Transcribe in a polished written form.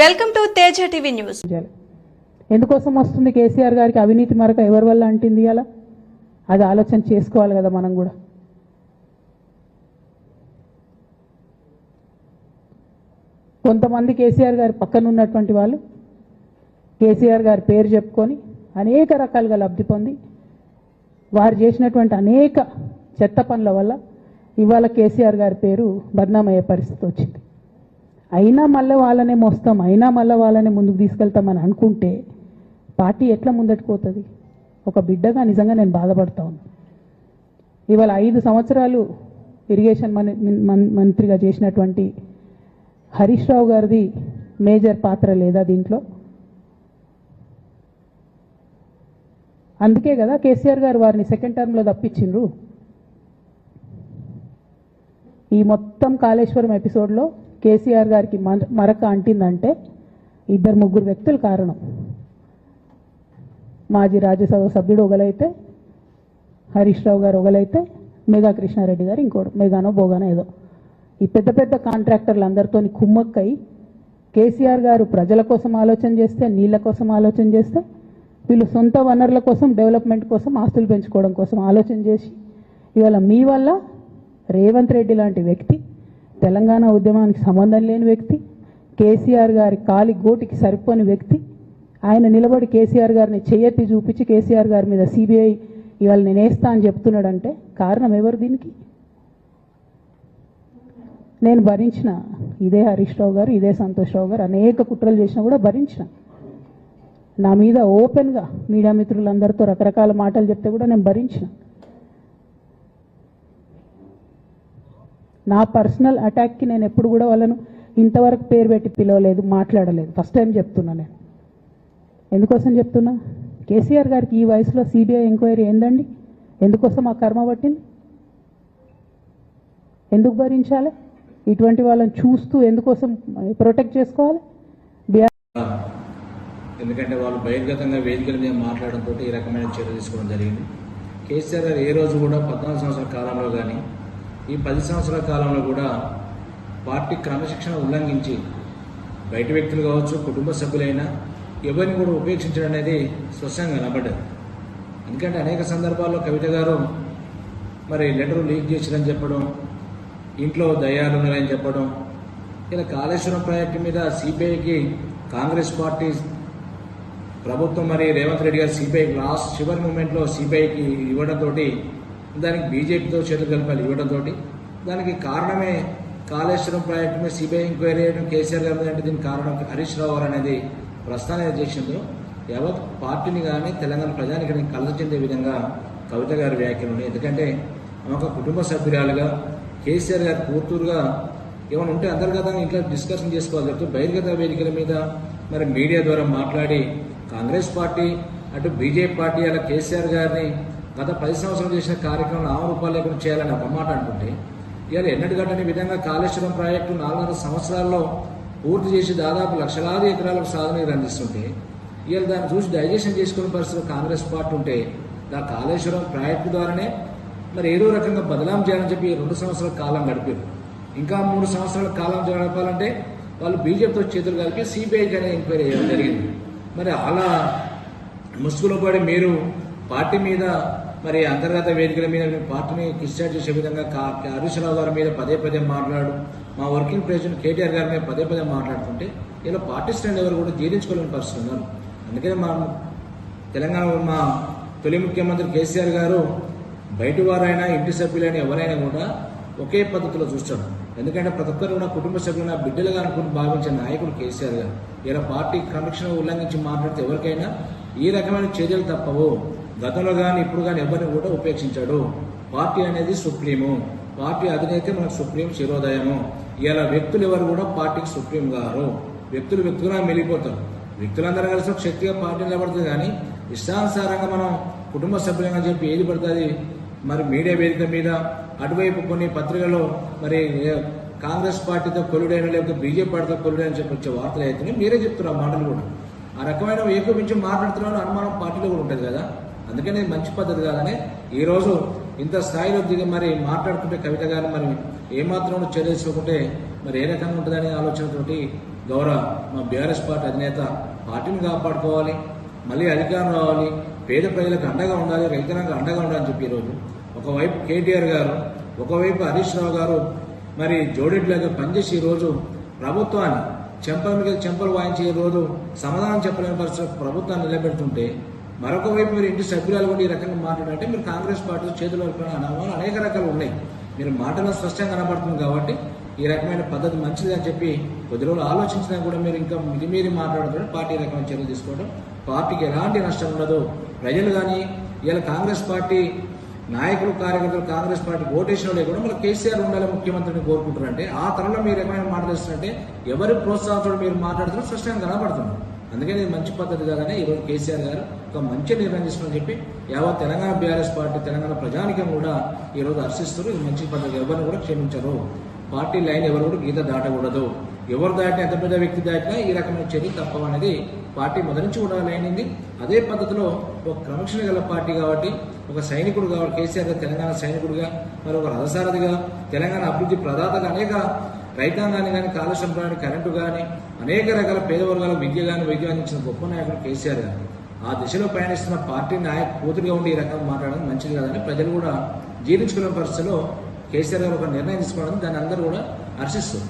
Welcome to Teja TV news. ఎందుకోసం వస్తుంది కేసీఆర్ గారికి అవినీతి మరక ఎవరి వల్ల అంటింది అలా? అది ఆలోచన చేసుకోవాలి కదా మనం కూడా. కొంతమంది కేసీఆర్ గారి పక్కన ఉన్నటువంటి వాళ్ళు కేసీఆర్ గారి పేరు చెప్పుకొని అనేక రకాలుగా లబ్ధి పొంది వారు చేసినటువంటి అనేక చెత్త పనుల వల్ల ఇవాళ కేసీఆర్ గారి పేరు బద్నామయ్యే పరిస్థితి వచ్చింది. అయినా మళ్ళీ వాళ్ళనే మోస్తాం, అయినా మళ్ళీ వాళ్ళనే ముందుకు తీసుకెళ్తామని అనుకుంటే పార్టీ ఎట్లా ముందటికి పోతుంది? ఒక బిడ్డగా నిజంగా నేను బాధపడతా ఉన్నాను. ఇవాళ 5 సంవత్సరాలు ఇరిగేషన్ మంత్రిగా చేసినటువంటి హరీష్ రావు గారిది మేజర్ పాత్ర లేదా దీంట్లో? అందుకే కదా కేసీఆర్ గారు వారిని సెకండ్ టర్మ్లో తప్పించిండ్రు. ఈ మొత్తం కాళేశ్వరం ఎపిసోడ్లో కేసీఆర్ గారికి మరక అంటిందంటే 2-3 వ్యక్తులు కారణం. మాజీ రాజ్యసభ సభ్యుడు ఒకలైతే, హరీష్ రావు గారు ఒకలైతే, మేఘా కృష్ణారెడ్డి గారు ఇంకోడు, మేఘానో బోగానో ఏదో. ఈ పెద్ద పెద్ద కాంట్రాక్టర్లు అందరితో కుమ్మక్కై కేసీఆర్ గారు ప్రజల కోసం ఆలోచన చేస్తే, నీళ్ల కోసం ఆలోచన చేస్తే, వీళ్ళు సొంత వనరుల కోసం, డెవలప్మెంట్ కోసం, ఆస్తులు పెంచుకోవడం కోసం ఆలోచన చేసి ఇవాళ మీ వల్ల రేవంత్ రెడ్డి లాంటి వ్యక్తి, తెలంగాణ ఉద్యమానికి సంబంధం లేని వ్యక్తి, కేసీఆర్ గారి కాలి గోటికి సరిపోని వ్యక్తి, ఆయన నిలబడి కేసీఆర్ గారిని చెయ్యెత్తి చూపించి కేసీఆర్ గారి మీద సిబిఐ ఇవాళ నేను వేస్తా అని చెప్తున్నాడంటే కారణం ఎవరు దీనికి? నేను భరించిన, ఇదే హరీష్ రావు గారు, ఇదే సంతోష్ రావు గారు అనేక కుట్రలు చేసినా కూడా భరించిన. నా మీద ఓపెన్గా మీడియా మిత్రులందరితో రకరకాల మాటలు చెప్తే కూడా నేను భరించిన. నా పర్సనల్ అటాక్కి నేను ఎప్పుడు కూడా వాళ్ళను ఇంతవరకు పేరు పెట్టి పిలవలేదు, మాట్లాడలేదు. ఫస్ట్ టైం చెప్తున్నా. నేను ఎందుకోసం చెప్తున్నా? కేసీఆర్ గారికి ఈ వయసులో సిబిఐ ఎంక్వైరీ ఏందండి? ఎందుకోసం ఆ కర్మ పట్టింది? ఎందుకు భరించాలి? ఇటువంటి వాళ్ళని చూస్తూ ఎందుకోసం ప్రొటెక్ట్ చేసుకోవాలి? ఎందుకంటే వాళ్ళు బహిర్గతంగా వేదికల మీద మాట్లాడడంతో ఈ రకమైన చర్య తీసుకోవడం జరిగింది. కేసీఆర్ గారు ఏ రోజు కూడా 14 సంవత్సరాల కాలంలో కానీ ఈ 10 సంవత్సరాల కాలంలో కూడా పార్టీ క్రమశిక్షణ ఉల్లంఘించి బయట వ్యక్తులు కావచ్చు, కుటుంబ సభ్యులైనా ఎవరిని కూడా ఉపేక్షించడం అనేది స్పష్టంగా కనబడ్డది. ఎందుకంటే అనేక సందర్భాల్లో కవిత గారు మరి లెటర్ లీక్ చేసిరని చెప్పడం, ఇంట్లో దయ్యాలు ఉన్నారని చెప్పడం, ఇలా కాళేశ్వరం ప్రాజెక్టు మీద సిబిఐకి కాంగ్రెస్ పార్టీ ప్రభుత్వం మరి రేవంత్ రెడ్డి గారు సిబిఐకి లాస్ట్ చివరి మూమెంట్లో సిబిఐకి ఇవ్వడంతో దానికి బీజేపీతో చేతులు కలిపాలి ఇవ్వడంతో దానికి కారణమే కాళేశ్వరం ప్రాజెక్టు మీద సిబిఐ ఎంక్వైరీ చేయడం కేసీఆర్ గారు అంటే దీనికి కారణం హరీష్ రావు గారు అనేది ప్రస్థాన చేసిందో యావత్ పార్టీని కానీ తెలంగాణ ప్రజానికి కలత చెందే విధంగా కవిత గారి వ్యాఖ్యలు ఉన్నాయి. ఎందుకంటే ఒక కుటుంబ సభ్యురాలుగా కేసీఆర్ గారి కూతురుగా ఏమైనా ఉంటే అంతర్గతంగా ఇంట్లో డిస్కషన్ చేసుకోవాలి చెప్తూ బహిర్గత వేదికల మీద మరి మీడియా ద్వారా మాట్లాడి కాంగ్రెస్ పార్టీ అటు బీజేపీ పార్టీ అలా కేసీఆర్ గారిని గత 10 సంవత్సరాలు చేసిన కార్యక్రమం 4 రూపాయలు లేకుండా చేయాలని ఒక మాట అనుకుంటే ఇవాళ ఎన్నటిగట్టని విధంగా కాళేశ్వరం ప్రాజెక్టు 4.5 సంవత్సరాల్లో పూర్తి చేసి దాదాపు లక్షలాది ఎకరాలకు సాధనకు అందిస్తుంటే ఇవాళ దాన్ని చూసి డైజెషన్ చేసుకునే పరిస్థితులు కాంగ్రెస్ పార్టీ ఉంటే ఆ కాళేశ్వరం ప్రాజెక్టు ద్వారానే మరి ఏదో రకంగా బదలాం చేయాలని చెప్పి 2 సంవత్సరాల కాలం గడిపారు. ఇంకా 3 సంవత్సరాల కాలం గడపాలంటే వాళ్ళు బీజేపీతో చేతులు కలిపి సిబిఐకి అనే ఎంక్వైరీ చేయడం జరిగింది. మరి అలా ముసుగులో పడి మీరు పార్టీ మీద మరి అంతర్గత వేదికల మీద పార్టీని డిశ్చార్జ్ చేసే విధంగా హరీష్ రావు గారి మీద పదే మాట్లాడు, మా వర్కింగ్ ప్రెసిడెంట్ కేటీఆర్ గారి మీద పదే మాట్లాడుతుంటే ఇలా పార్టీ స్టాండ్ ఎవరు కూడా జీర్ణించుకోలేని పరిస్థితి ఉన్నారు. అందుకనే మా తెలంగాణ మా తొలి ముఖ్యమంత్రి కేసీఆర్ గారు బయటి వారైనా ఇంటి సభ్యులైనా ఎవరైనా కూడా ఒకే పద్ధతిలో చూస్తాడు. ఎందుకంటే ప్రతి ఒక్కరు కూడా కుటుంబ సభ్యులైన బిడ్డలుగా అనుకుని భావించే నాయకుడు కేసీఆర్ గారు. ఇలా పార్టీ క్రమశిక్షణ ఉల్లంఘించి మాట్లాడితే ఎవరికైనా ఈ రకమైన చర్యలు తప్పవు. గతంలో కానీ ఇప్పుడు కానీ ఎవరిని కూడా ఉపేక్షించాడు. పార్టీ అనేది సుప్రీము, పార్టీ అధినేతే మనకు సుప్రీం శిరోదయము. ఇలా వ్యక్తులు ఎవరు కూడా పార్టీకి సుప్రీం గారు. వ్యక్తులుగా మిగిలిపోతారు. వ్యక్తులందరూ కలిసి ఒక శక్తిగా పార్టీ నిలబడుతుంది. కానీ ఇష్టానుసారంగా మనం కుటుంబ సభ్యులంగా చెప్పి ఏది పడుతుంది మరి మీడియా వేదిక మీద అటువైపు కొన్ని పత్రికల్లో మరి కాంగ్రెస్ పార్టీతో కొలుడైన లేకపోతే బీజేపీ పార్టీతో కొలుడైన చెప్పి వచ్చే వార్తలు అవుతున్నాయి. మీరే చెప్తున్నారు మాటలు కూడా. ఆ రకమైన ఏకోపించి మాట్లాడుతున్నాను అనుమానం పార్టీలో కూడా ఉంటుంది కదా. అందుకని మంచి పద్ధతి కాదని ఈరోజు ఇంత స్థాయిలో దిగి మరి మాట్లాడుకుంటే కవిత గారు మరి ఏమాత్రం చర్య తీసుకోకుంటే మరి ఏ రకంగా ఉంటుందనే ఆలోచనతోటి గౌరవ మా బీఆర్ఎస్ పార్టీ అధినేత పార్టీని కాపాడుకోవాలి, మళ్ళీ అధికారం రావాలి, పేద ప్రజలకు అండగా ఉండాలి, రైతులకు అండగా ఉండాలని చెప్పి ఈరోజు ఒకవైపు కేటీఆర్ గారు, ఒకవైపు హరీష్ రావు గారు మరి జోడెడ్లాగా పనిచేసి ఈరోజు ప్రభుత్వాన్ని చెంపల మీద చెంపలు వాయించే రోజు సమాధానం చెప్పలేని పరిస్థితి ప్రభుత్వాన్ని నిలబెడుతుంటే, మరొక వైపు మీరు ఇంటి సభ్యురాలు కూడా ఈ రకంగా మాట్లాడాలంటే మీరు కాంగ్రెస్ పార్టీ చేతులు అనేక రకాలు ఉన్నాయి. మీరు మాటలో స్పష్టంగా కనబడుతుంది కాబట్టి ఈ రకమైన పద్ధతి మంచిది అని చెప్పి కొద్ది రోజులు ఆలోచించినా కూడా మీరు ఇంకా మితిమీరి మాట్లాడుతుంటే పార్టీ రకమైన చర్యలు తీసుకోవడం పార్టీకి ఎలాంటి నష్టం ఉండదు. ప్రజలు కానీ ఇలా కాంగ్రెస్ పార్టీ నాయకులు, కార్యకర్తలు కాంగ్రెస్ పార్టీ ఓటేసిన వాళ్ళు కూడా మళ్ళీ కేసీఆర్ ఉండాలి ముఖ్యమంత్రిని కోరుకుంటారంటే ఆ తరంలో మీరు ఏమైనా మాట్లాడుతుంటే ఎవరి ప్రోత్సాహంతో మీరు మాట్లాడుతున్నా స్పష్టంగా కనబడుతున్నారు. అందుకని ఇది మంచి పద్ధతి కాదని ఈరోజు కేసీఆర్ గారు ఒక మంచి నిర్ణయం తీసుకుని చెప్పి యావత్ తెలంగాణ బీఆర్ఎస్ పార్టీ, తెలంగాణ ప్రజానికం కూడా ఈరోజు హర్షిస్తారు. ఇది మంచి పద్ధతి, ఎవరిని కూడా క్షమించరు. పార్టీ లైన్ ఎవరు కూడా గీత దాటకూడదు. ఎవరు దాటినా, ఎంత పెద్ద వ్యక్తి దాటినా ఈ రకమైన చర్యలు తప్పవనేది పార్టీ మొదటి నుంచి కూడా లైన్ ఉంది. అదే పద్ధతిలో ఒక క్రమశిక్షణ గల పార్టీ కాబట్టి, ఒక సైనికుడు కాబట్టి కేసీఆర్ గారు తెలంగాణ సైనికుడిగా, మరి ఒక రథసారథిగా, తెలంగాణ అభివృద్ధి ప్రదాతగా అనేక రైతాంగాన్ని కానీ, కాలుష్యం కానీ, కరెంటు కానీ, అనేక రకాల పేద వర్గాలకు విద్య కానీ, వైద్యం అందించిన గొప్ప నాయకుడు కేసీఆర్ గారు. ఆ దిశలో పయనిస్తున్న పార్టీ కూతురుగా ఉండి ఈ రకంగా మాట్లాడడం మంచిది కాదని ప్రజలు కూడా జీర్ణించుకునే పరిస్థితిలో కేసీఆర్ గారు ఒక నిర్ణయం తీసుకోవడం దాన్ని అందరూ కూడా హర్షిస్తారు.